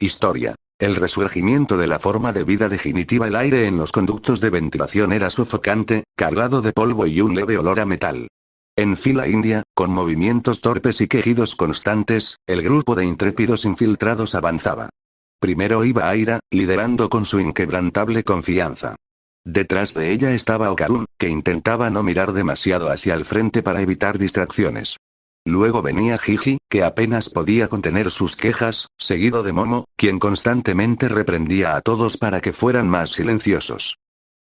Historia. El resurgimiento de la forma de vida definitiva. El aire en los conductos de ventilación era sofocante, cargado de polvo y un leve olor a metal. En fila india, con movimientos torpes y quejidos constantes, el grupo de intrépidos infiltrados avanzaba. Primero iba Aira, liderando con su inquebrantable confianza. Detrás de ella estaba Okarun, que intentaba no mirar demasiado hacia el frente para evitar distracciones. Luego venía Jiji, que apenas podía contener sus quejas, seguido de Momo, quien constantemente reprendía a todos para que fueran más silenciosos.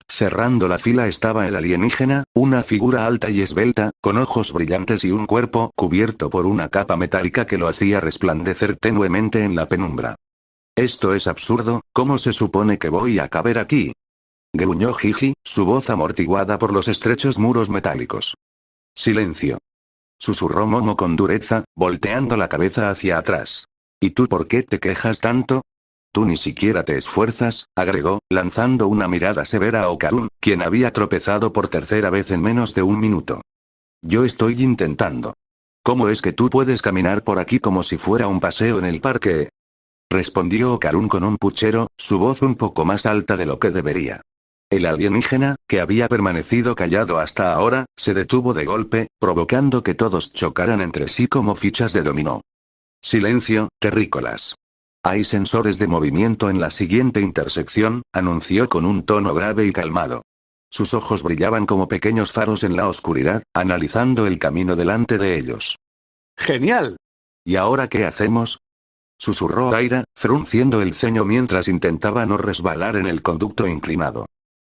Cerrando la fila estaba el alienígena, una figura alta y esbelta, con ojos brillantes y un cuerpo cubierto por una capa metálica que lo hacía resplandecer tenuemente en la penumbra. «Esto es absurdo, ¿cómo se supone que voy a caber aquí?», gruñó Jiji, su voz amortiguada por los estrechos muros metálicos. «Silencio», susurró Momo con dureza, volteando la cabeza hacia atrás. «¿Y tú por qué te quejas tanto? Tú ni siquiera te esfuerzas», agregó, lanzando una mirada severa a Okarun, quien había tropezado por tercera vez en menos de un minuto. «Yo estoy intentando. ¿Cómo es que tú puedes caminar por aquí como si fuera un paseo en el parque?», respondió Okarun con un puchero, su voz un poco más alta de lo que debería. El alienígena, que había permanecido callado hasta ahora, se detuvo de golpe, provocando que todos chocaran entre sí como fichas de dominó. «Silencio, terrícolas. Hay sensores de movimiento en la siguiente intersección», anunció con un tono grave y calmado. Sus ojos brillaban como pequeños faros en la oscuridad, analizando el camino delante de ellos. «¡Genial! ¿Y ahora qué hacemos?», susurró Aira, frunciendo el ceño mientras intentaba no resbalar en el conducto inclinado.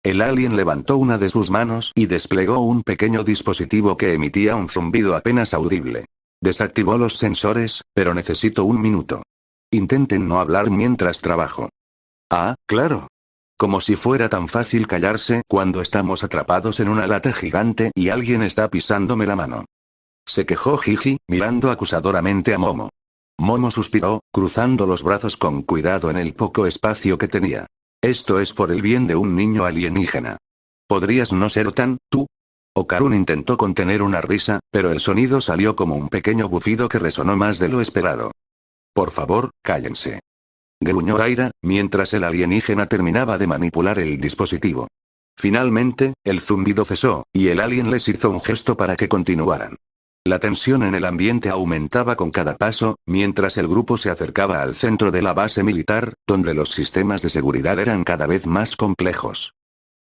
El alien levantó una de sus manos y desplegó un pequeño dispositivo que emitía un zumbido apenas audible. «Desactivó los sensores, pero necesito un minuto. Intenten no hablar mientras trabajo». «Ah, claro. Como si fuera tan fácil callarse cuando estamos atrapados en una lata gigante y alguien está pisándome la mano», se quejó Jiji, mirando acusadoramente a Momo. Momo suspiró, cruzando los brazos con cuidado en el poco espacio que tenía. «Esto es por el bien de un niño alienígena. ¿Podrías no ser tan, tú?». Okarun intentó contener una risa, pero el sonido salió como un pequeño bufido que resonó más de lo esperado. «Por favor, cállense», gruñó Aira, mientras el alienígena terminaba de manipular el dispositivo. Finalmente, el zumbido cesó, y el alien les hizo un gesto para que continuaran. La tensión en el ambiente aumentaba con cada paso, mientras el grupo se acercaba al centro de la base militar, donde los sistemas de seguridad eran cada vez más complejos.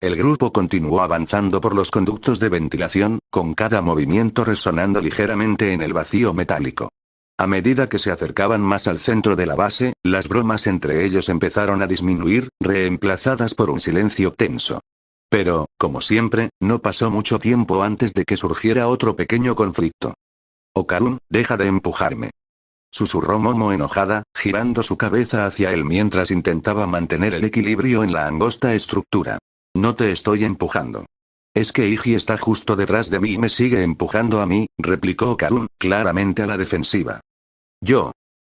El grupo continuó avanzando por los conductos de ventilación, con cada movimiento resonando ligeramente en el vacío metálico. A medida que se acercaban más al centro de la base, las bromas entre ellos empezaron a disminuir, reemplazadas por un silencio tenso. Pero, como siempre, no pasó mucho tiempo antes de que surgiera otro pequeño conflicto. «Okarun, deja de empujarme», susurró Momo enojada, girando su cabeza hacia él mientras intentaba mantener el equilibrio en la angosta estructura. «No te estoy empujando. Es que Iji está justo detrás de mí y me sigue empujando a mí», replicó Okarun, claramente a la defensiva.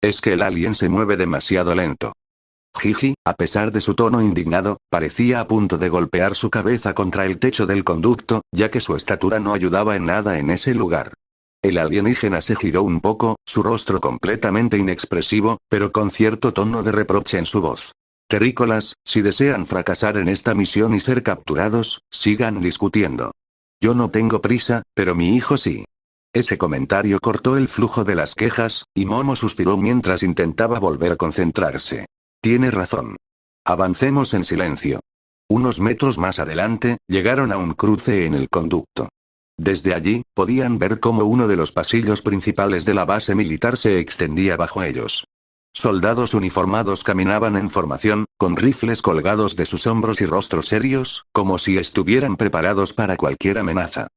«Es que el alien se mueve demasiado lento». Jiji, a pesar de su tono indignado, parecía a punto de golpear su cabeza contra el techo del conducto, ya que su estatura no ayudaba en nada en ese lugar. El alienígena se giró un poco, su rostro completamente inexpresivo, pero con cierto tono de reproche en su voz. «Terrícolas, si desean fracasar en esta misión y ser capturados, sigan discutiendo. Yo no tengo prisa, pero mi hijo sí». Ese comentario cortó el flujo de las quejas, y Momo suspiró mientras intentaba volver a concentrarse. «Tiene razón. Avancemos en silencio». Unos metros más adelante, llegaron a un cruce en el conducto. Desde allí, podían ver cómo uno de los pasillos principales de la base militar se extendía bajo ellos. Soldados uniformados caminaban en formación, con rifles colgados de sus hombros y rostros serios, como si estuvieran preparados para cualquier amenaza.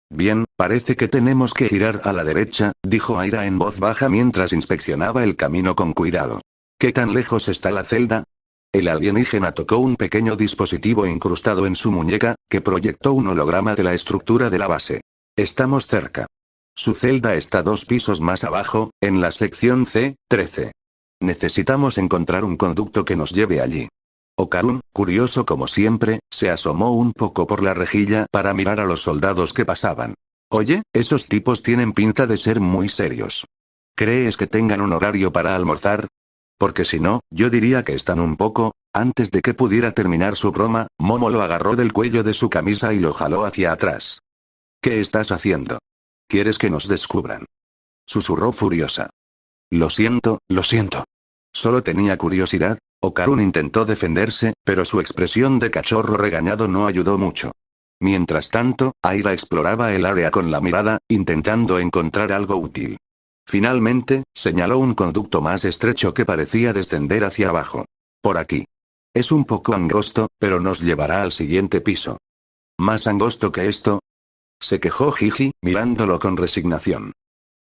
«Bien, parece que tenemos que girar a la derecha», dijo Aira en voz baja mientras inspeccionaba el camino con cuidado. «¿Qué tan lejos está la celda?». El alienígena tocó un pequeño dispositivo incrustado en su muñeca, que proyectó un holograma de la estructura de la base. «Estamos cerca. Su celda está 2 pisos más abajo, en la sección C-13. Necesitamos encontrar un conducto que nos lleve allí». Okarun, curioso como siempre, se asomó un poco por la rejilla para mirar a los soldados que pasaban. «Oye, esos tipos tienen pinta de ser muy serios. ¿Crees que tengan un horario para almorzar?». Porque si no, yo diría que están un poco. Antes de que pudiera terminar su broma, Momo lo agarró del cuello de su camisa y lo jaló hacia atrás. ¿Qué estás haciendo? ¿Quieres que nos descubran? Susurró furiosa. Lo siento, lo siento. Solo tenía curiosidad. Okarun intentó defenderse, pero su expresión de cachorro regañado no ayudó mucho. Mientras tanto, Aira exploraba el área con la mirada, intentando encontrar algo útil. Finalmente, señaló un conducto más estrecho que parecía descender hacia abajo. Por aquí. Es un poco angosto, pero nos llevará al siguiente piso. ¿Más angosto que esto? Se quejó Gigi, mirándolo con resignación.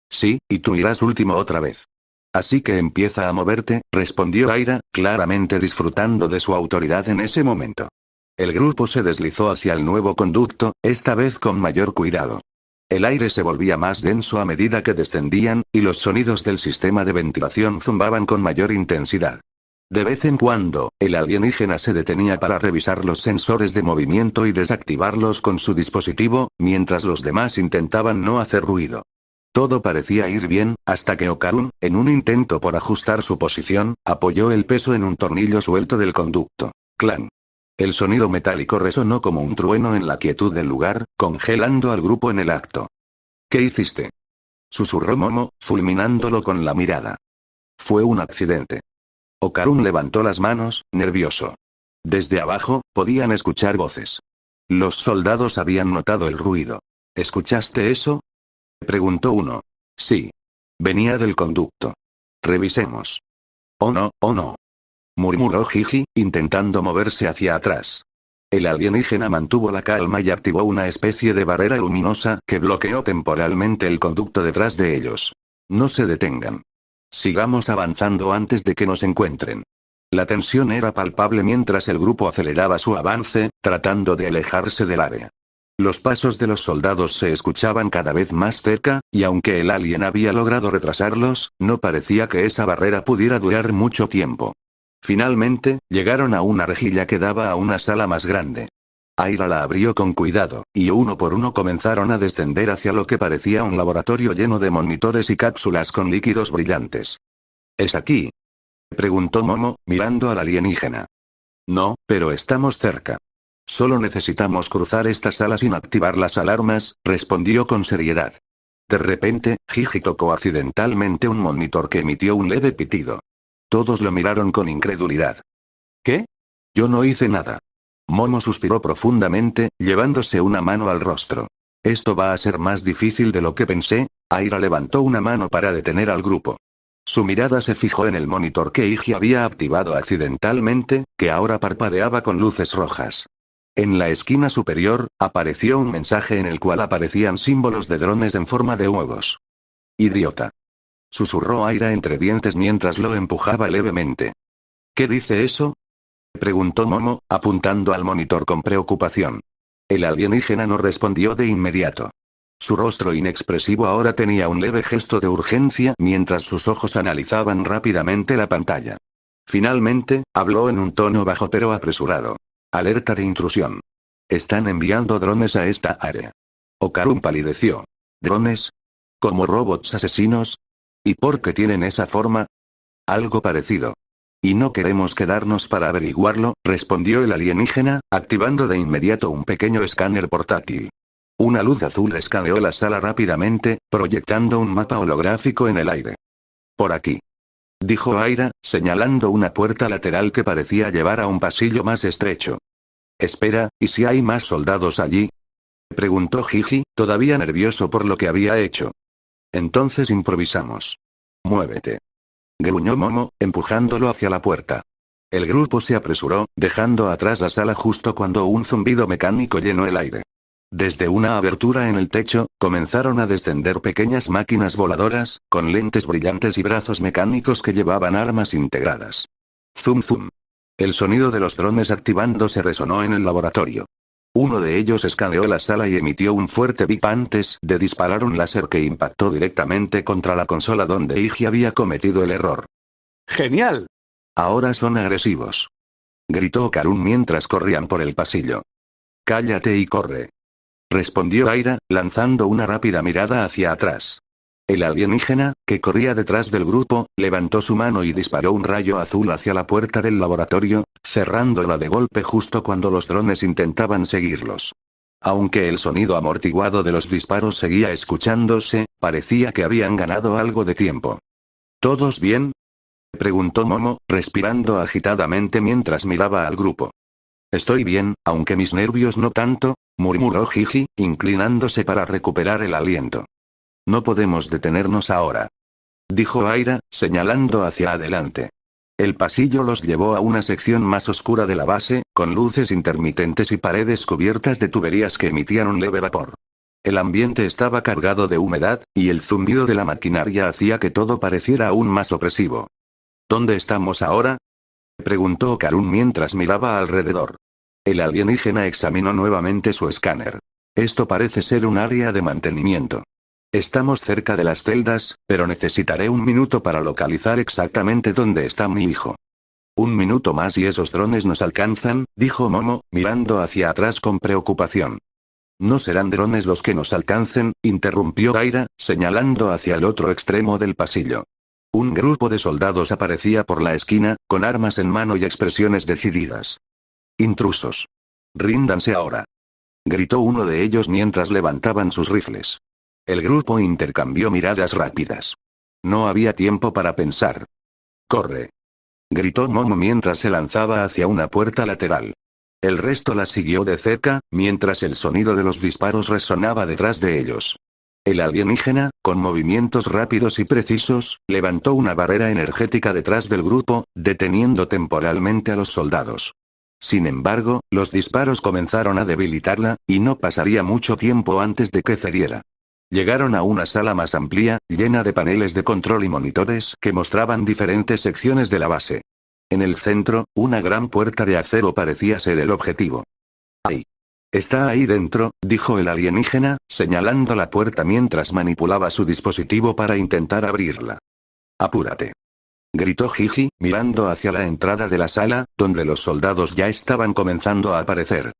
Sí, y tú irás último otra vez. Así que empieza a moverte, respondió Aira, claramente disfrutando de su autoridad en ese momento. El grupo se deslizó hacia el nuevo conducto, esta vez con mayor cuidado. El aire se volvía más denso a medida que descendían, y los sonidos del sistema de ventilación zumbaban con mayor intensidad. De vez en cuando, el alienígena se detenía para revisar los sensores de movimiento y desactivarlos con su dispositivo, mientras los demás intentaban no hacer ruido. Todo parecía ir bien, hasta que Okarun, en un intento por ajustar su posición, apoyó el peso en un tornillo suelto del conducto. ¡Clan! El sonido metálico resonó como un trueno en la quietud del lugar, congelando al grupo en el acto. ¿Qué hiciste? Susurró Momo, fulminándolo con la mirada. Fue un accidente. Okarun levantó las manos, nervioso. Desde abajo, podían escuchar voces. Los soldados habían notado el ruido. ¿Escuchaste eso? Preguntó uno. Sí. Venía del conducto. Revisemos. Oh no. Murmuró Gigi, intentando moverse hacia atrás. El alienígena mantuvo la calma y activó una especie de barrera luminosa que bloqueó temporalmente el conducto detrás de ellos. No se detengan. Sigamos avanzando antes de que nos encuentren. La tensión era palpable mientras el grupo aceleraba su avance, tratando de alejarse del área. Los pasos de los soldados se escuchaban cada vez más cerca, y aunque el alien había logrado retrasarlos, no parecía que esa barrera pudiera durar mucho tiempo. Finalmente, llegaron a una rejilla que daba a una sala más grande. Aira la abrió con cuidado, y uno por uno comenzaron a descender hacia lo que parecía un laboratorio lleno de monitores y cápsulas con líquidos brillantes. ¿Es aquí? Preguntó Momo, mirando al alienígena. No, pero estamos cerca. Solo necesitamos cruzar esta sala sin activar las alarmas, respondió con seriedad. De repente, Gigi tocó accidentalmente un monitor que emitió un leve pitido. Todos lo miraron con incredulidad. ¿Qué? Yo no hice nada. Momo suspiró profundamente, llevándose una mano al rostro. Esto va a ser más difícil de lo que pensé. Aira levantó una mano para detener al grupo. Su mirada se fijó en el monitor que Gigi había activado accidentalmente, que ahora parpadeaba con luces rojas. En la esquina superior, apareció un mensaje en el cual aparecían símbolos de drones en forma de huevos. Idiota. Susurró Aira entre dientes mientras lo empujaba levemente. ¿Qué dice eso? Preguntó Momo, apuntando al monitor con preocupación. El alienígena no respondió de inmediato. Su rostro inexpresivo ahora tenía un leve gesto de urgencia mientras sus ojos analizaban rápidamente la pantalla. Finalmente, habló en un tono bajo pero apresurado. Alerta de intrusión. Están enviando drones a esta área. Okarun palideció. ¿Drones? ¿Como robots asesinos? ¿Y por qué tienen esa forma? Algo parecido. Y no queremos quedarnos para averiguarlo, respondió el alienígena, activando de inmediato un pequeño escáner portátil. Una luz azul escaneó la sala rápidamente, proyectando un mapa holográfico en el aire. Por aquí. Dijo Aira, señalando una puerta lateral que parecía llevar a un pasillo más estrecho. Espera, ¿y si hay más soldados allí? Preguntó Gigi, todavía nervioso por lo que había hecho. Entonces improvisamos. Muévete. Gruñó Momo, empujándolo hacia la puerta. El grupo se apresuró, dejando atrás la sala justo cuando un zumbido mecánico llenó el aire. Desde una abertura en el techo, comenzaron a descender pequeñas máquinas voladoras, con lentes brillantes y brazos mecánicos que llevaban armas integradas. Zum zum. El sonido de los drones activándose resonó en el laboratorio. Uno de ellos escaneó la sala y emitió un fuerte bip antes de disparar un láser que impactó directamente contra la consola donde Iggy había cometido el error. ¡Genial! Ahora son agresivos. Gritó Okarun mientras corrían por el pasillo. Cállate y corre. Respondió Aira, lanzando una rápida mirada hacia atrás. El alienígena, que corría detrás del grupo, levantó su mano y disparó un rayo azul hacia la puerta del laboratorio, cerrándola de golpe justo cuando los drones intentaban seguirlos. Aunque el sonido amortiguado de los disparos seguía escuchándose, parecía que habían ganado algo de tiempo. ¿Todos bien?, preguntó Momo, respirando agitadamente mientras miraba al grupo. Estoy bien, aunque mis nervios no tanto, murmuró Gigi, inclinándose para recuperar el aliento. No podemos detenernos ahora, dijo Aira, señalando hacia adelante. El pasillo los llevó a una sección más oscura de la base, con luces intermitentes y paredes cubiertas de tuberías que emitían un leve vapor. El ambiente estaba cargado de humedad, y el zumbido de la maquinaria hacía que todo pareciera aún más opresivo. ¿Dónde estamos ahora?, preguntó Karun mientras miraba alrededor. El alienígena examinó nuevamente su escáner. Esto parece ser un área de mantenimiento. Estamos cerca de las celdas, pero necesitaré un minuto para localizar exactamente dónde está mi hijo. Un minuto más y esos drones nos alcanzan, dijo Momo, mirando hacia atrás con preocupación. No serán drones los que nos alcancen, interrumpió Aira, señalando hacia el otro extremo del pasillo. Un grupo de soldados aparecía por la esquina, con armas en mano y expresiones decididas. Intrusos. Ríndanse ahora, gritó uno de ellos mientras levantaban sus rifles. El grupo intercambió miradas rápidas. No había tiempo para pensar. ¡Corre!, gritó Momo mientras se lanzaba hacia una puerta lateral. El resto la siguió de cerca, mientras el sonido de los disparos resonaba detrás de ellos. El alienígena, con movimientos rápidos y precisos, levantó una barrera energética detrás del grupo, deteniendo temporalmente a los soldados. Sin embargo, los disparos comenzaron a debilitarla, y no pasaría mucho tiempo antes de que cediera. Llegaron a una sala más amplia, llena de paneles de control y monitores que mostraban diferentes secciones de la base. En el centro, una gran puerta de acero parecía ser el objetivo. ¡Ahí! Está ahí dentro, dijo el alienígena, señalando la puerta mientras manipulaba su dispositivo para intentar abrirla. ¡Apúrate!, gritó Gigi, mirando hacia la entrada de la sala, donde los soldados ya estaban comenzando a aparecer.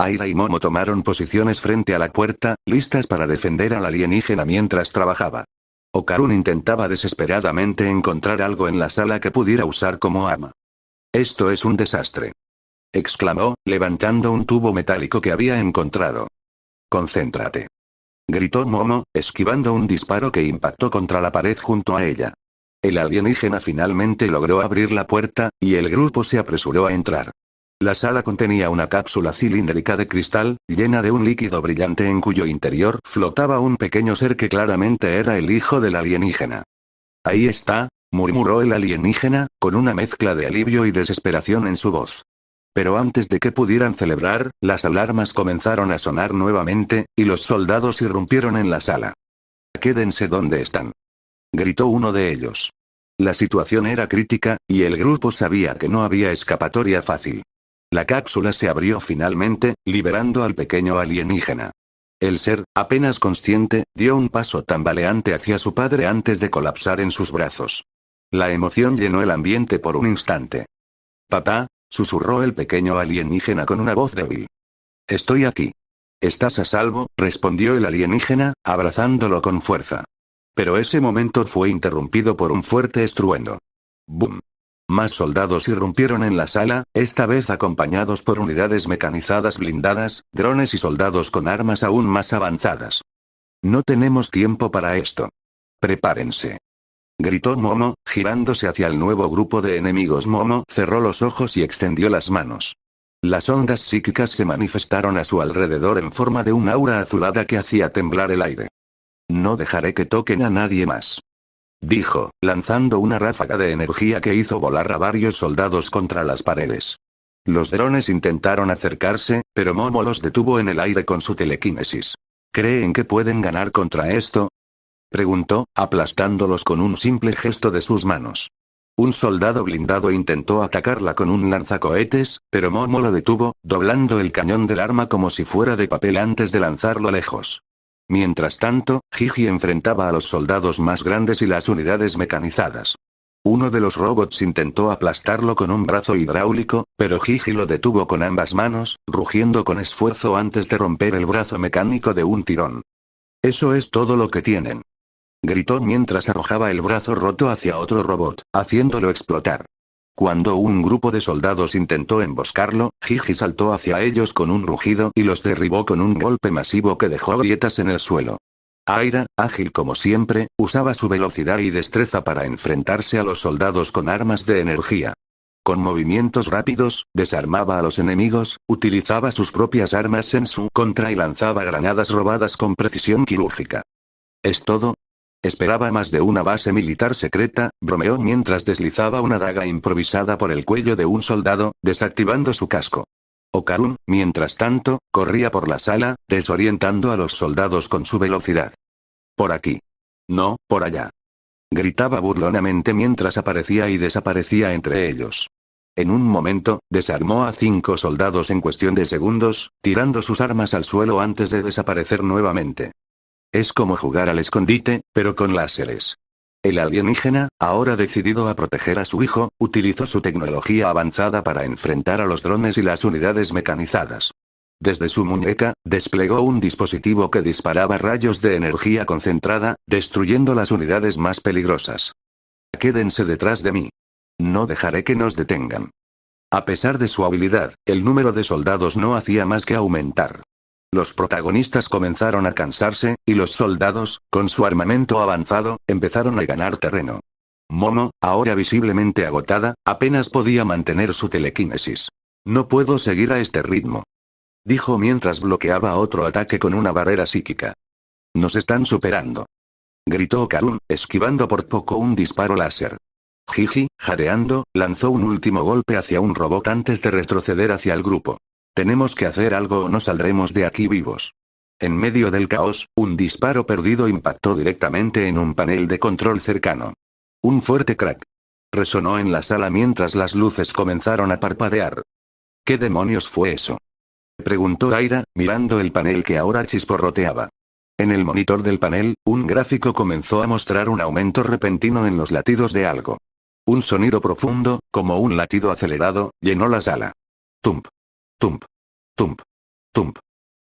Aira y Momo tomaron posiciones frente a la puerta, listas para defender al alienígena mientras trabajaba. Okarun intentaba desesperadamente encontrar algo en la sala que pudiera usar como arma. «Esto es un desastre», exclamó, levantando un tubo metálico que había encontrado. «Concéntrate», gritó Momo, esquivando un disparo que impactó contra la pared junto a ella. El alienígena finalmente logró abrir la puerta, y el grupo se apresuró a entrar. La sala contenía una cápsula cilíndrica de cristal, llena de un líquido brillante en cuyo interior flotaba un pequeño ser que claramente era el hijo del alienígena. «Ahí está», murmuró el alienígena, con una mezcla de alivio y desesperación en su voz. Pero antes de que pudieran celebrar, las alarmas comenzaron a sonar nuevamente, y los soldados irrumpieron en la sala. «Quédense donde están», gritó uno de ellos. La situación era crítica, y el grupo sabía que no había escapatoria fácil. La cápsula se abrió finalmente, liberando al pequeño alienígena. El ser, apenas consciente, dio un paso tambaleante hacia su padre antes de colapsar en sus brazos. La emoción llenó el ambiente por un instante. «Papá», susurró el pequeño alienígena con una voz débil. «Estoy aquí». «¿Estás a salvo?», respondió el alienígena, abrazándolo con fuerza. Pero ese momento fue interrumpido por un fuerte estruendo. ¡Bum! Más soldados irrumpieron en la sala, esta vez acompañados por unidades mecanizadas blindadas, drones y soldados con armas aún más avanzadas. «No tenemos tiempo para esto. Prepárense», gritó Momo, girándose hacia el nuevo grupo de enemigos. Momo cerró los ojos y extendió las manos. Las ondas psíquicas se manifestaron a su alrededor en forma de un aura azulada que hacía temblar el aire. «No dejaré que toquen a nadie más», dijo, lanzando una ráfaga de energía que hizo volar a varios soldados contra las paredes. Los drones intentaron acercarse, pero Momo los detuvo en el aire con su telequinesis. «¿Creen que pueden ganar contra esto?», preguntó, aplastándolos con un simple gesto de sus manos. Un soldado blindado intentó atacarla con un lanzacohetes, pero Momo lo detuvo, doblando el cañón del arma como si fuera de papel antes de lanzarlo lejos. Mientras tanto, Gigi enfrentaba a los soldados más grandes y las unidades mecanizadas. Uno de los robots intentó aplastarlo con un brazo hidráulico, pero Gigi lo detuvo con ambas manos, rugiendo con esfuerzo antes de romper el brazo mecánico de un tirón. «Eso es todo lo que tienen», Gritó mientras arrojaba el brazo roto hacia otro robot, haciéndolo explotar. Cuando un grupo de soldados intentó emboscarlo, Gigi saltó hacia ellos con un rugido y los derribó con un golpe masivo que dejó grietas en el suelo. Aira, ágil como siempre, usaba su velocidad y destreza para enfrentarse a los soldados con armas de energía. Con movimientos rápidos, desarmaba a los enemigos, utilizaba sus propias armas en su contra y lanzaba granadas robadas con precisión quirúrgica. ¿Es todo? Esperaba más de una base militar secreta, bromeó mientras deslizaba una daga improvisada por el cuello de un soldado, desactivando su casco. Okarun, mientras tanto, corría por la sala, desorientando a los soldados con su velocidad. Por aquí. No, por allá. Gritaba burlonamente mientras aparecía y desaparecía entre ellos. En un momento, desarmó a 5 soldados en cuestión de segundos, tirando sus armas al suelo antes de desaparecer nuevamente. Es como jugar al escondite, pero con láseres. El alienígena, ahora decidido a proteger a su hijo, utilizó su tecnología avanzada para enfrentar a los drones y las unidades mecanizadas. Desde su muñeca, desplegó un dispositivo que disparaba rayos de energía concentrada, destruyendo las unidades más peligrosas. Quédense detrás de mí. No dejaré que nos detengan. A pesar de su habilidad, el número de soldados no hacía más que aumentar. Los protagonistas comenzaron a cansarse, y los soldados, con su armamento avanzado, empezaron a ganar terreno. Momo, ahora visiblemente agotada, apenas podía mantener su telequinesis. No puedo seguir a este ritmo, dijo mientras bloqueaba otro ataque con una barrera psíquica. Nos están superando, gritó Okarun, esquivando por poco un disparo láser. Gigi, jadeando, lanzó un último golpe hacia un robot antes de retroceder hacia el grupo. Tenemos que hacer algo o no saldremos de aquí vivos. En medio del caos, un disparo perdido impactó directamente en un panel de control cercano. Un fuerte crack resonó en la sala mientras las luces comenzaron a parpadear. ¿Qué demonios fue eso?, preguntó Aira, mirando el panel que ahora chisporroteaba. En el monitor del panel, un gráfico comenzó a mostrar un aumento repentino en los latidos de algo. Un sonido profundo, como un latido acelerado, llenó la sala. Tump. Tump. Tump. Tump.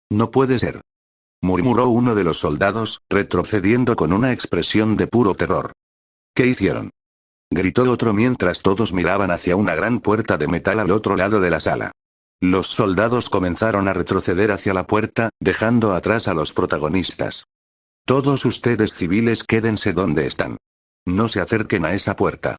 No puede ser, murmuró uno de los soldados, retrocediendo con una expresión de puro terror. ¿Qué hicieron?, gritó otro mientras todos miraban hacia una gran puerta de metal al otro lado de la sala. Los soldados comenzaron a retroceder hacia la puerta, dejando atrás a los protagonistas. Todos ustedes civiles quédense donde están. No se acerquen a esa puerta,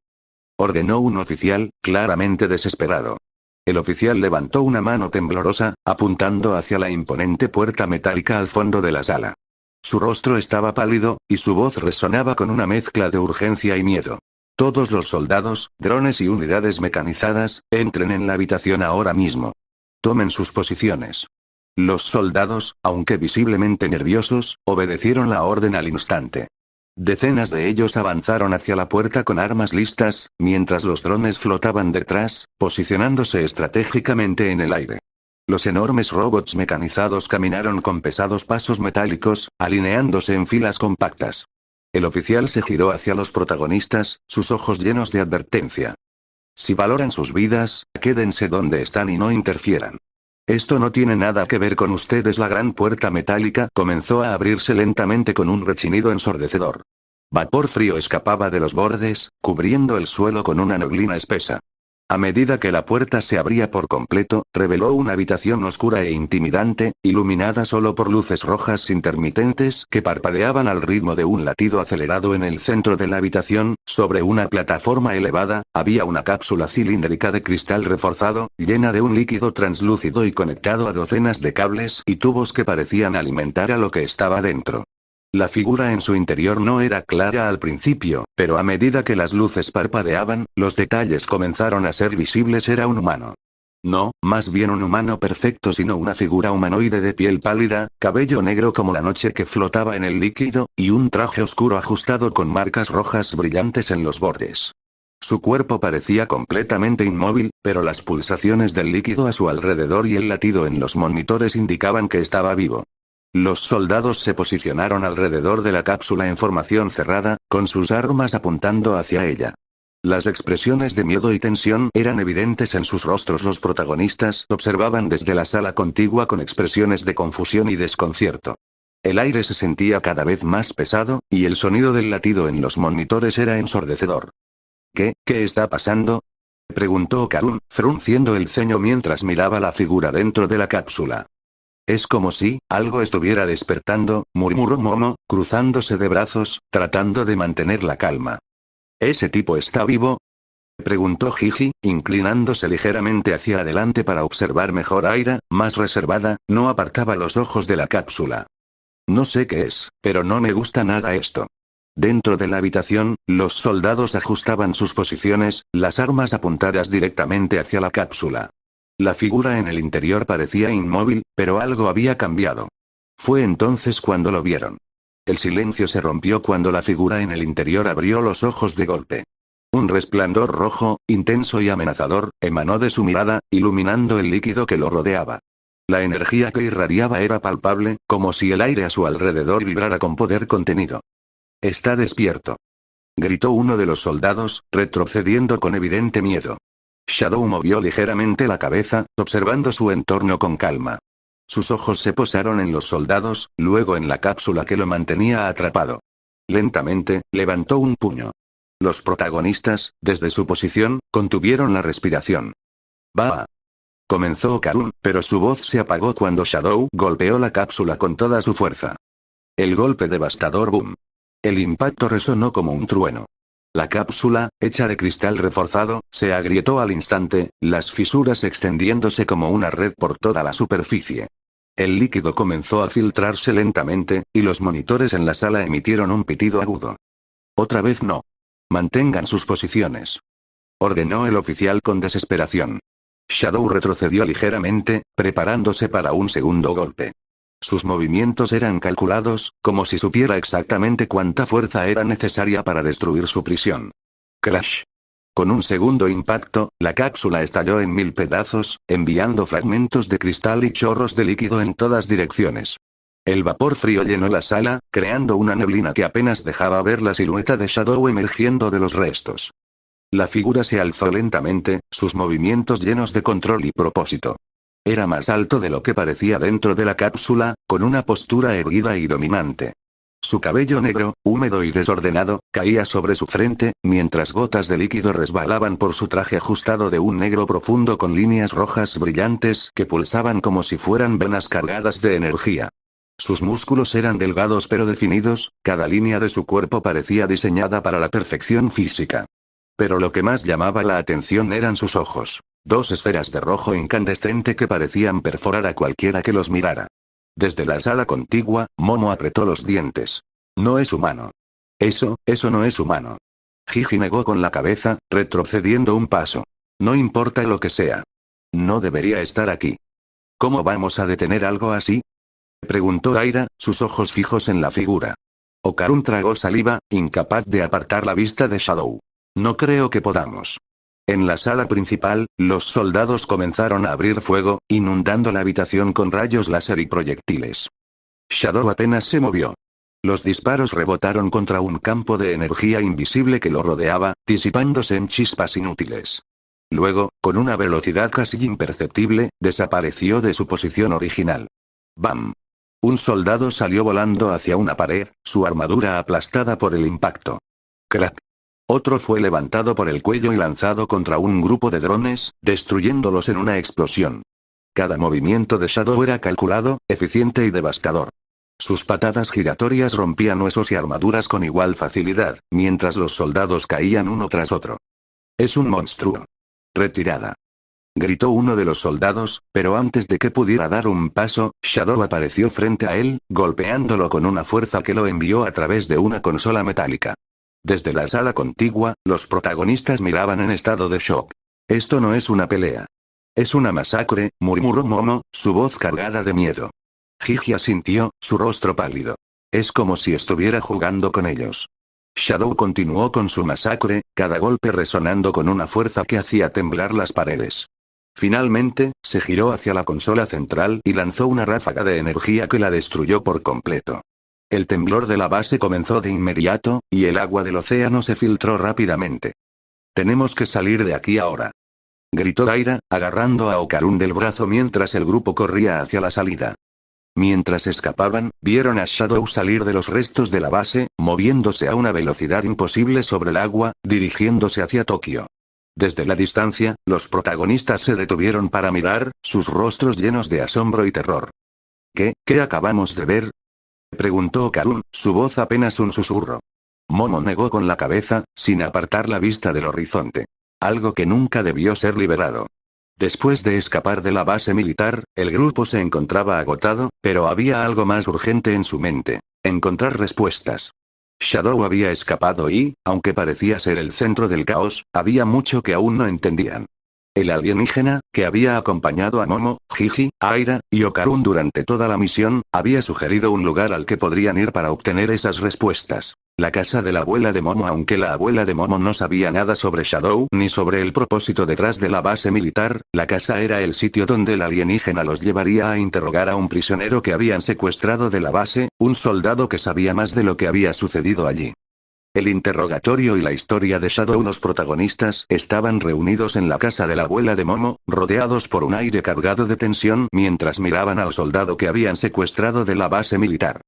ordenó un oficial, claramente desesperado. El oficial levantó una mano temblorosa, apuntando hacia la imponente puerta metálica al fondo de la sala. Su rostro estaba pálido, y su voz resonaba con una mezcla de urgencia y miedo. Todos los soldados, drones y unidades mecanizadas, entren en la habitación ahora mismo. Tomen sus posiciones. Los soldados, aunque visiblemente nerviosos, obedecieron la orden al instante. Decenas de ellos avanzaron hacia la puerta con armas listas, mientras los drones flotaban detrás, posicionándose estratégicamente en el aire. Los enormes robots mecanizados caminaron con pesados pasos metálicos, alineándose en filas compactas. El oficial se giró hacia los protagonistas, sus ojos llenos de advertencia. Si valoran sus vidas, quédense donde están y no interfieran. Esto no tiene nada que ver con ustedes. La gran puerta metálica comenzó a abrirse lentamente con un rechinido ensordecedor. Vapor frío escapaba de los bordes, cubriendo el suelo con una neblina espesa. A medida que la puerta se abría por completo, reveló una habitación oscura e intimidante, iluminada solo por luces rojas intermitentes que parpadeaban al ritmo de un latido acelerado. En el centro de la habitación, sobre una plataforma elevada, había una cápsula cilíndrica de cristal reforzado, llena de un líquido translúcido y conectado a docenas de cables y tubos que parecían alimentar a lo que estaba dentro. La figura en su interior no era clara al principio, pero a medida que las luces parpadeaban, los detalles comenzaron a ser visibles. Era un humano. No, más bien un humano perfecto, sino una figura humanoide de piel pálida, cabello negro como la noche que flotaba en el líquido, y un traje oscuro ajustado con marcas rojas brillantes en los bordes. Su cuerpo parecía completamente inmóvil, pero las pulsaciones del líquido a su alrededor y el latido en los monitores indicaban que estaba vivo. Los soldados se posicionaron alrededor de la cápsula en formación cerrada, con sus armas apuntando hacia ella. Las expresiones de miedo y tensión eran evidentes en sus rostros. Los protagonistas observaban desde la sala contigua con expresiones de confusión y desconcierto. El aire se sentía cada vez más pesado, y el sonido del latido en los monitores era ensordecedor. ¿Qué está pasando? Preguntó Karun, frunciendo el ceño mientras miraba la figura dentro de la cápsula. Es como si algo estuviera despertando, murmuró Momo, cruzándose de brazos, tratando de mantener la calma. ¿Ese tipo está vivo? Preguntó Gigi, inclinándose ligeramente hacia adelante para observar mejor a Aira, más reservada, no apartaba los ojos de la cápsula. No sé qué es, pero no me gusta nada esto. Dentro de la habitación, los soldados ajustaban sus posiciones, las armas apuntadas directamente hacia la cápsula. La figura en el interior parecía inmóvil, pero algo había cambiado. Fue entonces cuando lo vieron. El silencio se rompió cuando la figura en el interior abrió los ojos de golpe. Un resplandor rojo, intenso y amenazador, emanó de su mirada, iluminando el líquido que lo rodeaba. La energía que irradiaba era palpable, como si el aire a su alrededor vibrara con poder contenido. «Está despierto», gritó uno de los soldados, retrocediendo con evidente miedo. Shadow movió ligeramente la cabeza, observando su entorno con calma. Sus ojos se posaron en los soldados, luego en la cápsula que lo mantenía atrapado. Lentamente, levantó un puño. Los protagonistas, desde su posición, contuvieron la respiración. «¡Bah!», comenzó Karun, pero su voz se apagó cuando Shadow golpeó la cápsula con toda su fuerza. El golpe devastador boom. El impacto resonó como un trueno. La cápsula, hecha de cristal reforzado, se agrietó al instante, las fisuras extendiéndose como una red por toda la superficie. El líquido comenzó a filtrarse lentamente, y los monitores en la sala emitieron un pitido agudo. «Otra vez no. Mantengan sus posiciones», ordenó el oficial con desesperación. Shadow retrocedió ligeramente, preparándose para un segundo golpe. Sus movimientos eran calculados, como si supiera exactamente cuánta fuerza era necesaria para destruir su prisión. Crash. Con un segundo impacto, la cápsula estalló en 1000 pedazos, enviando fragmentos de cristal y chorros de líquido en todas direcciones. El vapor frío llenó la sala, creando una neblina que apenas dejaba ver la silueta de Shadow emergiendo de los restos. La figura se alzó lentamente, sus movimientos llenos de control y propósito. Era más alto de lo que parecía dentro de la cápsula, con una postura erguida y dominante. Su cabello negro, húmedo y desordenado, caía sobre su frente, mientras gotas de líquido resbalaban por su traje ajustado de un negro profundo con líneas rojas brillantes que pulsaban como si fueran venas cargadas de energía. Sus músculos eran delgados pero definidos, cada línea de su cuerpo parecía diseñada para la perfección física. Pero lo que más llamaba la atención eran sus ojos. 2 esferas de rojo incandescente que parecían perforar a cualquiera que los mirara. Desde la sala contigua, Momo apretó los dientes. No es humano. Eso no es humano. Gigi negó con la cabeza, retrocediendo un paso. No importa lo que sea. No debería estar aquí. ¿Cómo vamos a detener algo así?, preguntó Aira, sus ojos fijos en la figura. Okarun tragó saliva, incapaz de apartar la vista de Shadow. No creo que podamos. En la sala principal, los soldados comenzaron a abrir fuego, inundando la habitación con rayos láser y proyectiles. Shadow apenas se movió. Los disparos rebotaron contra un campo de energía invisible que lo rodeaba, disipándose en chispas inútiles. Luego, con una velocidad casi imperceptible, desapareció de su posición original. ¡Bam! Un soldado salió volando hacia una pared, su armadura aplastada por el impacto. ¡Crack! Otro fue levantado por el cuello y lanzado contra un grupo de drones, destruyéndolos en una explosión. Cada movimiento de Shadow era calculado, eficiente y devastador. Sus patadas giratorias rompían huesos y armaduras con igual facilidad, mientras los soldados caían uno tras otro. «Es un monstruo. Retirada», gritó uno de los soldados, pero antes de que pudiera dar un paso, Shadow apareció frente a él, golpeándolo con una fuerza que lo envió a través de una consola metálica. Desde la sala contigua, los protagonistas miraban en estado de shock. «Esto no es una pelea. Es una masacre», murmuró Momo, su voz cargada de miedo. Gigi asintió, su rostro pálido. «Es como si estuviera jugando con ellos». Shadow continuó con su masacre, cada golpe resonando con una fuerza que hacía temblar las paredes. Finalmente, se giró hacia la consola central y lanzó una ráfaga de energía que la destruyó por completo. El temblor de la base comenzó de inmediato, y el agua del océano se filtró rápidamente. «Tenemos que salir de aquí ahora», gritó Aira, agarrando a Okarun del brazo mientras el grupo corría hacia la salida. Mientras escapaban, vieron a Shadow salir de los restos de la base, moviéndose a una velocidad imposible sobre el agua, dirigiéndose hacia Tokio. Desde la distancia, los protagonistas se detuvieron para mirar, sus rostros llenos de asombro y terror. ¿Qué acabamos de ver? Preguntó Karun, su voz apenas un susurro. Momo negó con la cabeza, sin apartar la vista del horizonte. Algo que nunca debió ser liberado. Después de escapar de la base militar, el grupo se encontraba agotado, pero había algo más urgente en su mente: encontrar respuestas. Shadow había escapado y, aunque parecía ser el centro del caos, había mucho que aún no entendían. El alienígena, que había acompañado a Momo, Gigi, Aira y Okarun durante toda la misión, había sugerido un lugar al que podrían ir para obtener esas respuestas. La casa de la abuela de Momo. Aunque la abuela de Momo no sabía nada sobre Shadow ni sobre el propósito detrás de la base militar, la casa era el sitio donde el alienígena los llevaría a interrogar a un prisionero que habían secuestrado de la base, un soldado que sabía más de lo que había sucedido allí. El interrogatorio y la historia de Shadow. Los protagonistas estaban reunidos en la casa de la abuela de Momo, rodeados por un aire cargado de tensión mientras miraban al soldado que habían secuestrado de la base militar.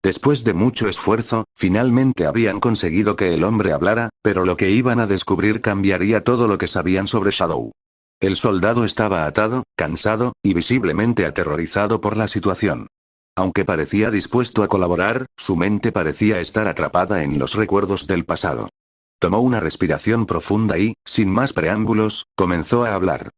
Después de mucho esfuerzo, finalmente habían conseguido que el hombre hablara, pero lo que iban a descubrir cambiaría todo lo que sabían sobre Shadow. El soldado estaba atado, cansado, y visiblemente aterrorizado por la situación. Aunque parecía dispuesto a colaborar, su mente parecía estar atrapada en los recuerdos del pasado. Tomó una respiración profunda y, sin más preámbulos, comenzó a hablar.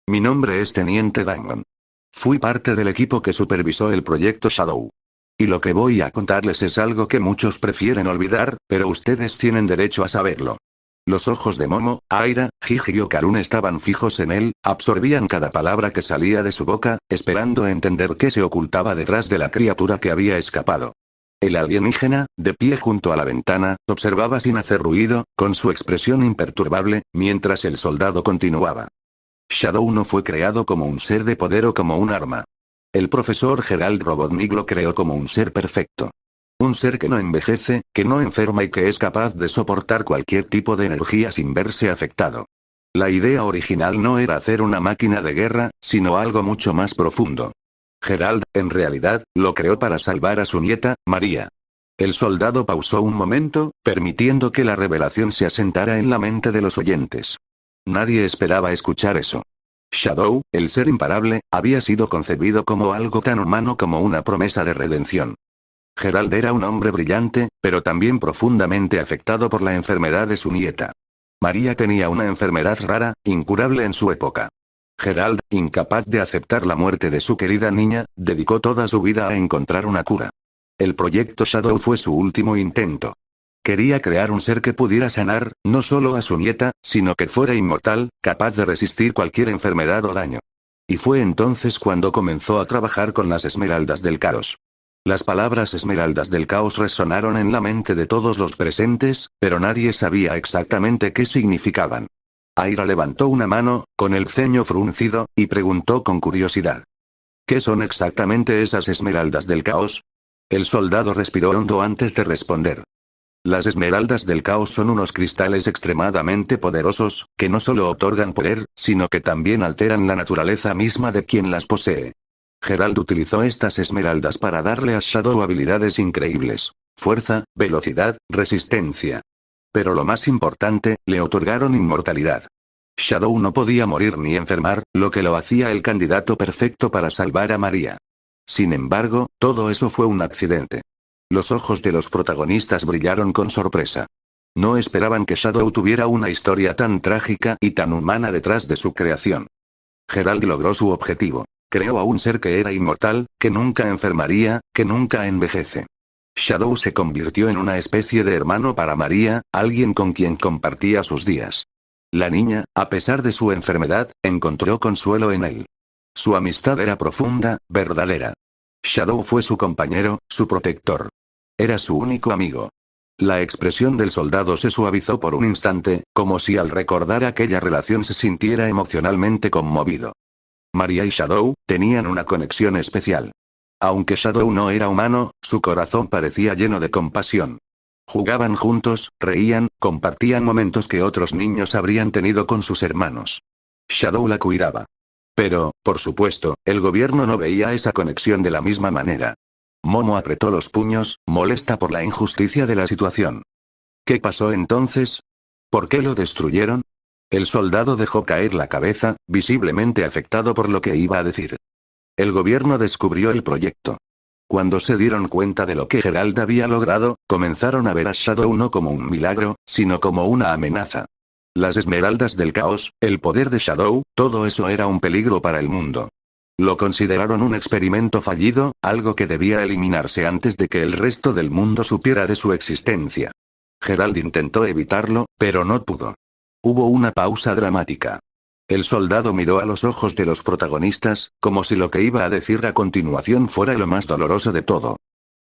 Mi nombre es Teniente Diamond. Fui parte del equipo que supervisó el proyecto Shadow. Y lo que voy a contarles es algo que muchos prefieren olvidar, pero ustedes tienen derecho a saberlo. Los ojos de Momo, Aira, Gigi y Okarun estaban fijos en él, absorbían cada palabra que salía de su boca, esperando entender qué se ocultaba detrás de la criatura que había escapado. El alienígena, de pie junto a la ventana, observaba sin hacer ruido, con su expresión imperturbable, mientras el soldado continuaba. Shadow no fue creado como un ser de poder o como un arma. El profesor Gerald Robotnik lo creó como un ser perfecto. Un ser que no envejece, que no enferma y que es capaz de soportar cualquier tipo de energía sin verse afectado. La idea original no era hacer una máquina de guerra, sino algo mucho más profundo. Gerald, en realidad, lo creó para salvar a su nieta, María. El soldado pausó un momento, permitiendo que la revelación se asentara en la mente de los oyentes. Nadie esperaba escuchar eso. Shadow, el ser imparable, había sido concebido como algo tan humano como una promesa de redención. Gerald era un hombre brillante, pero también profundamente afectado por la enfermedad de su nieta. María tenía una enfermedad rara, incurable en su época. Gerald, incapaz de aceptar la muerte de su querida niña, dedicó toda su vida a encontrar una cura. El proyecto Shadow fue su último intento. Quería crear un ser que pudiera sanar, no solo a su nieta, sino que fuera inmortal, capaz de resistir cualquier enfermedad o daño. Y fue entonces cuando comenzó a trabajar con las Esmeraldas del Caos. Las palabras Esmeraldas del Caos resonaron en la mente de todos los presentes, pero nadie sabía exactamente qué significaban. Aira levantó una mano, con el ceño fruncido, y preguntó con curiosidad. ¿Qué son exactamente esas Esmeraldas del Caos? El soldado respiró hondo antes de responder. Las Esmeraldas del Caos son unos cristales extremadamente poderosos, que no solo otorgan poder, sino que también alteran la naturaleza misma de quien las posee. Gerald utilizó estas esmeraldas para darle a Shadow habilidades increíbles: fuerza, velocidad, resistencia. Pero lo más importante, le otorgaron inmortalidad. Shadow no podía morir ni enfermar, lo que lo hacía el candidato perfecto para salvar a María. Sin embargo, todo eso fue un accidente. Los ojos de los protagonistas brillaron con sorpresa. No esperaban que Shadow tuviera una historia tan trágica y tan humana detrás de su creación. Gerald logró su objetivo. Creó a un ser que era inmortal, que nunca enfermaría, que nunca envejece. Shadow se convirtió en una especie de hermano para María, alguien con quien compartía sus días. La niña, a pesar de su enfermedad, encontró consuelo en él. Su amistad era profunda, verdadera. Shadow fue su compañero, su protector. Era su único amigo. La expresión del soldado se suavizó por un instante, como si al recordar aquella relación se sintiera emocionalmente conmovido. María y Shadow tenían una conexión especial. Aunque Shadow no era humano, su corazón parecía lleno de compasión. Jugaban juntos, reían, compartían momentos que otros niños habrían tenido con sus hermanos. Shadow la cuidaba. Pero, por supuesto, el gobierno no veía esa conexión de la misma manera. Momo apretó los puños, molesta por la injusticia de la situación. ¿Qué pasó entonces? ¿Por qué lo destruyeron? El soldado dejó caer la cabeza, visiblemente afectado por lo que iba a decir. El gobierno descubrió el proyecto. Cuando se dieron cuenta de lo que Gerald había logrado, comenzaron a ver a Shadow no como un milagro, sino como una amenaza. Las esmeraldas del caos, el poder de Shadow, todo eso era un peligro para el mundo. Lo consideraron un experimento fallido, algo que debía eliminarse antes de que el resto del mundo supiera de su existencia. Gerald intentó evitarlo, pero no pudo. Hubo una pausa dramática. El soldado miró a los ojos de los protagonistas, como si lo que iba a decir a continuación fuera lo más doloroso de todo.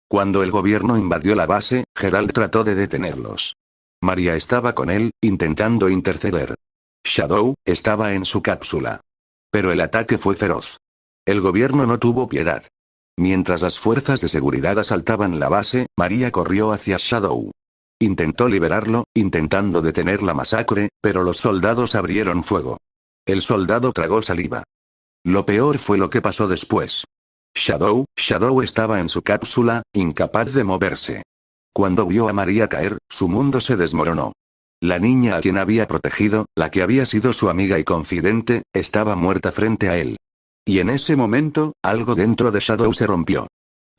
Cuando el gobierno invadió la base, Gerald trató de detenerlos. María estaba con él, intentando interceder. Shadow estaba en su cápsula. Pero el ataque fue feroz. El gobierno no tuvo piedad. Mientras las fuerzas de seguridad asaltaban la base, María corrió hacia Shadow. Intentó liberarlo, intentando detener la masacre, pero los soldados abrieron fuego. El soldado tragó saliva. Lo peor fue lo que pasó después. Shadow estaba en su cápsula, incapaz de moverse. Cuando vio a María caer, su mundo se desmoronó. La niña a quien había protegido, la que había sido su amiga y confidente, estaba muerta frente a él. Y en ese momento, algo dentro de Shadow se rompió.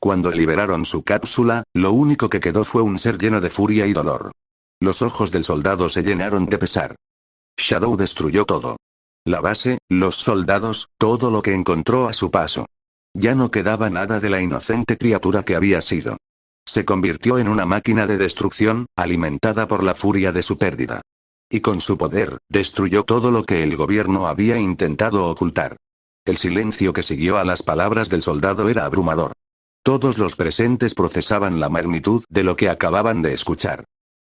Cuando liberaron su cápsula, lo único que quedó fue un ser lleno de furia y dolor. Los ojos del soldado se llenaron de pesar. Shadow destruyó todo. La base, los soldados, todo lo que encontró a su paso. Ya no quedaba nada de la inocente criatura que había sido. Se convirtió en una máquina de destrucción, alimentada por la furia de su pérdida. Y con su poder, destruyó todo lo que el gobierno había intentado ocultar. El silencio que siguió a las palabras del soldado era abrumador. Todos los presentes procesaban la magnitud de lo que acababan de escuchar.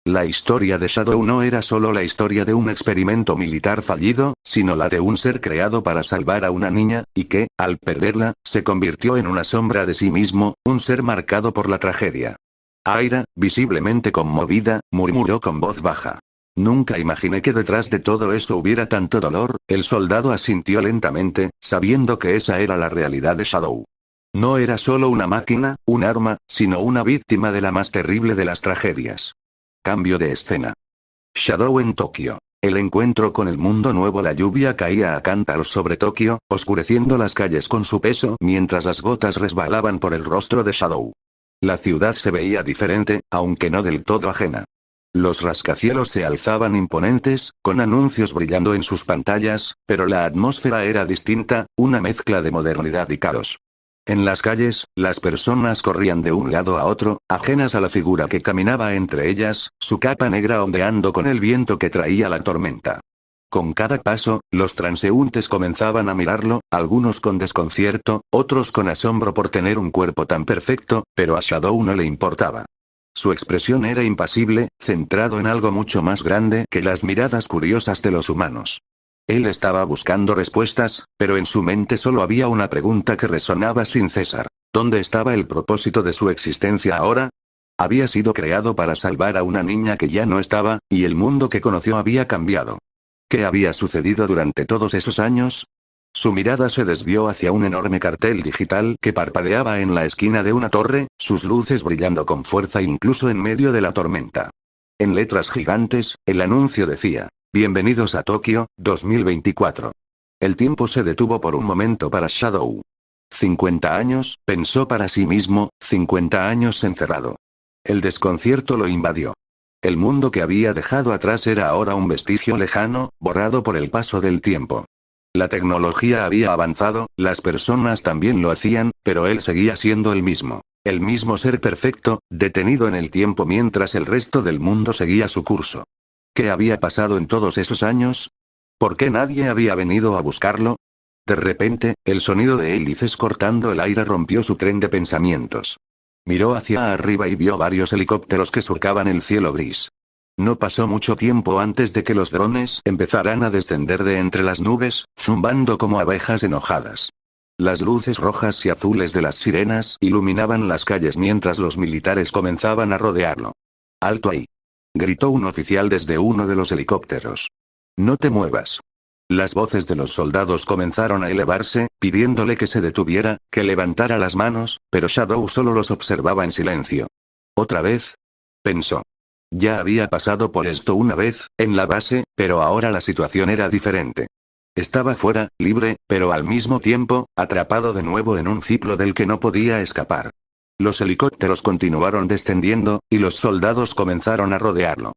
La historia de Shadow no era solo la historia de un experimento militar fallido, sino la de un ser creado para salvar a una niña, y que, al perderla, se convirtió en una sombra de sí mismo, un ser marcado por la tragedia. Aira, visiblemente conmovida, murmuró con voz baja. Nunca imaginé que detrás de todo eso hubiera tanto dolor. El soldado asintió lentamente, sabiendo que esa era la realidad de Shadow. No era solo una máquina, un arma, sino una víctima de la más terrible de las tragedias. Cambio de escena. Shadow en Tokio. El encuentro con el mundo nuevo. La lluvia caía a cántaros sobre Tokio, oscureciendo las calles con su peso mientras las gotas resbalaban por el rostro de Shadow. La ciudad se veía diferente, aunque no del todo ajena. Los rascacielos se alzaban imponentes, con anuncios brillando en sus pantallas, pero la atmósfera era distinta, una mezcla de modernidad y caos. En las calles, las personas corrían de un lado a otro, ajenas a la figura que caminaba entre ellas, su capa negra ondeando con el viento que traía la tormenta. Con cada paso, los transeúntes comenzaban a mirarlo, algunos con desconcierto, otros con asombro por tener un cuerpo tan perfecto, pero a Shadow no le importaba. Su expresión era impasible, centrado en algo mucho más grande que las miradas curiosas de los humanos. Él estaba buscando respuestas, pero en su mente solo había una pregunta que resonaba sin cesar. ¿Dónde estaba el propósito de su existencia ahora? Había sido creado para salvar a una niña que ya no estaba, y el mundo que conoció había cambiado. ¿Qué había sucedido durante todos esos años? Su mirada se desvió hacia un enorme cartel digital que parpadeaba en la esquina de una torre, sus luces brillando con fuerza incluso en medio de la tormenta. En letras gigantes, el anuncio decía: Bienvenidos a Tokio, 2024. El tiempo se detuvo por un momento para Shadow. 50 años, pensó para sí mismo, 50 años encerrado. El desconcierto lo invadió. El mundo que había dejado atrás era ahora un vestigio lejano, borrado por el paso del tiempo. La tecnología había avanzado, las personas también lo hacían, pero él seguía siendo el mismo ser perfecto, detenido en el tiempo mientras el resto del mundo seguía su curso. ¿Qué había pasado en todos esos años? ¿Por qué nadie había venido a buscarlo? De repente, el sonido de hélices cortando el aire rompió su tren de pensamientos. Miró hacia arriba y vio varios helicópteros que surcaban el cielo gris. No pasó mucho tiempo antes de que los drones empezaran a descender de entre las nubes, zumbando como abejas enojadas. Las luces rojas y azules de las sirenas iluminaban las calles mientras los militares comenzaban a rodearlo. «¡Alto ahí!», gritó un oficial desde uno de los helicópteros. «No te muevas». Las voces de los soldados comenzaron a elevarse, pidiéndole que se detuviera, que levantara las manos, pero Shadow solo los observaba en silencio. ¿Otra vez? Pensó. Ya había pasado por esto una vez, en la base, pero ahora la situación era diferente. Estaba fuera, libre, pero al mismo tiempo, atrapado de nuevo en un ciclo del que no podía escapar. Los helicópteros continuaron descendiendo, y los soldados comenzaron a rodearlo.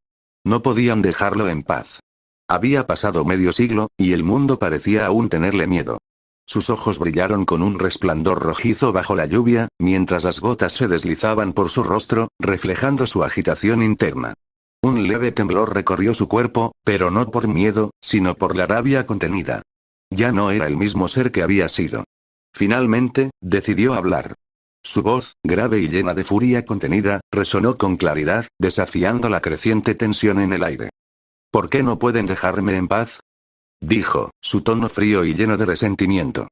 No podían dejarlo en paz. Había pasado medio siglo, y el mundo parecía aún tenerle miedo. Sus ojos brillaron con un resplandor rojizo bajo la lluvia, mientras las gotas se deslizaban por su rostro, reflejando su agitación interna. Un leve temblor recorrió su cuerpo, pero no por miedo, sino por la rabia contenida. Ya no era el mismo ser que había sido. Finalmente, decidió hablar. Su voz, grave y llena de furia contenida, resonó con claridad, desafiando la creciente tensión en el aire. ¿Por qué no pueden dejarme en paz? Dijo, su tono frío y lleno de resentimiento.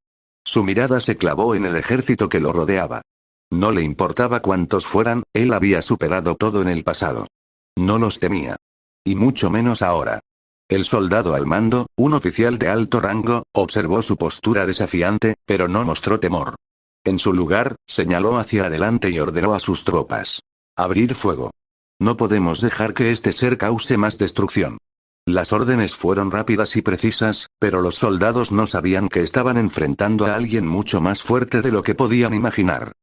Su mirada se clavó en el ejército que lo rodeaba. No le importaba cuántos fueran, él había superado todo en el pasado. No los temía. Y mucho menos ahora. El soldado al mando, un oficial de alto rango, observó su postura desafiante, pero no mostró temor. En su lugar, señaló hacia adelante y ordenó a sus tropas. Abrir fuego. No podemos dejar que este ser cause más destrucción. Las órdenes fueron rápidas y precisas, pero los soldados no sabían que estaban enfrentando a alguien mucho más fuerte de lo que podían imaginar.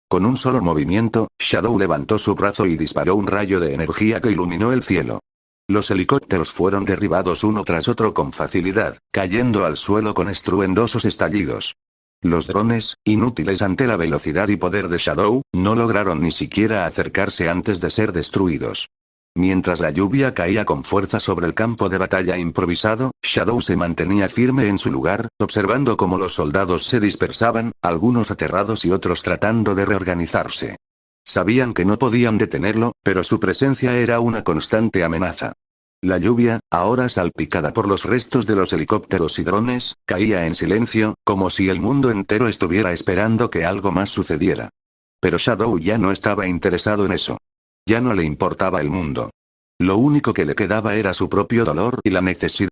Con un solo movimiento, Shadow levantó su brazo y disparó un rayo de energía que iluminó el cielo. Los helicópteros fueron derribados uno tras otro con facilidad, cayendo al suelo con estruendosos estallidos. Los drones, inútiles ante la velocidad y poder de Shadow, no lograron ni siquiera acercarse antes de ser destruidos. Mientras la lluvia caía con fuerza sobre el campo de batalla improvisado, Shadow se mantenía firme en su lugar, observando cómo los soldados se dispersaban, algunos aterrados y otros tratando de reorganizarse. Sabían que no podían detenerlo, pero su presencia era una constante amenaza. La lluvia, ahora salpicada por los restos de los helicópteros y drones, caía en silencio, como si el mundo entero estuviera esperando que algo más sucediera. Pero Shadow ya no estaba interesado en eso. Ya no le importaba el mundo. Lo único que le quedaba era su propio dolor y la necesidad